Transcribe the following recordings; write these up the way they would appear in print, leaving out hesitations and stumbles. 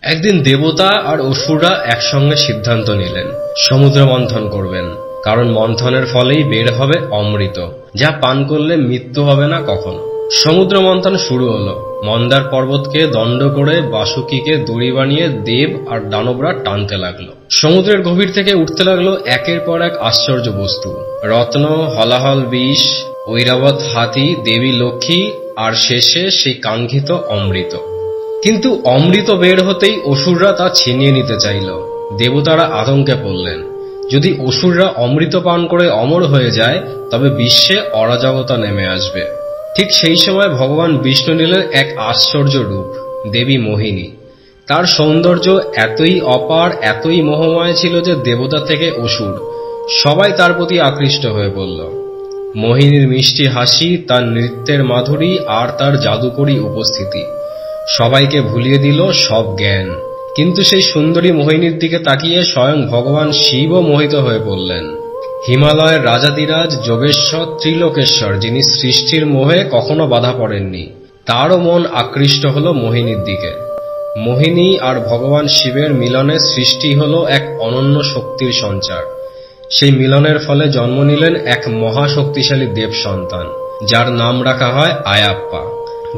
একদিন দেবতা আর অসুররা একসঙ্গে সিদ্ধান্ত নিলেন সমুদ্র মন্থন করবেন, কারণ মন্থনের ফলেই বের হবে অমৃত, যা পান করলে মৃত্যু হবে না কখনো। সমুদ্র মন্থন শুরু হলো। মন্দার পর্বতকে দণ্ড করে বাসুকীকে দড়ি বানিয়ে দেব আর দানবরা টানতে লাগলো। সমুদ্রের গভীর থেকে উঠতে লাগলো একের পর এক আশ্চর্য বস্তু, রত্ন, হলাহল বিষ, ঐরাবত হাতি, দেবী লক্ষ্মী আর শেষে সেই কাঙ্ক্ষিত অমৃত। কিন্তু অমৃত বের হতেই অসুররা তা ছিনিয়ে নিতে চাইল। দেবতারা আতঙ্কে পড়লেন, যদি অসুররা অমৃত পান করে অমর হয়ে যায় তবে বিশ্বে অরাজকতা নেমে আসবে। ঠিক সেই সময় ভগবান বিষ্ণু নিলেন এক আশ্চর্য রূপ, দেবী মোহিনী। তার সৌন্দর্য এতই অপার, এতই মোহময় ছিল যে দেবতা থেকে অসুর সবাই তার প্রতি আকৃষ্ট হয়ে পড়ল। মোহিনীর মিষ্টি হাসি, তার নৃত্যের মাধুরী আর তার জাদুকরী উপস্থিতি সবাইকে ভুলিয়ে দিল সব জ্ঞান। কিন্তু সেই সুন্দরী মোহিনীর দিকে তাকিয়ে স্বয়ং ভগবান শিবও মোহিত হয়ে পড়লেন। হিমালয়ের রাজাধিরাজ, যোগেশ্বর, ত্রিলোকেশ্বর, যিনি সৃষ্টির মোহে কখনো বাধা পড়েননি, তারও মন আকৃষ্ট হল মোহিনীর দিকে। মোহিনী আর ভগবান শিবের মিলনে সৃষ্টি হল এক অনন্য শক্তির সঞ্চার। সেই মিলনের ফলে জন্ম নিলেন এক মহাশক্তিশালী দেব সন্তান, যার নাম রাখা হয় আয়াপ্পা।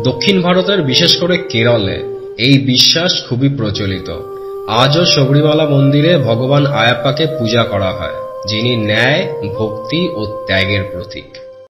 দক্ষিণ ভারতের, বিশেষ করে কেরলে এই বিশ্বাস খুবই প্রচলিত। আজও শবরীমালা মন্দিরে ভগবান আয়াপ্পাকে পূজা করা হয়, যিনি ন্যায়, ভক্তি ও ত্যাগের প্রতীক।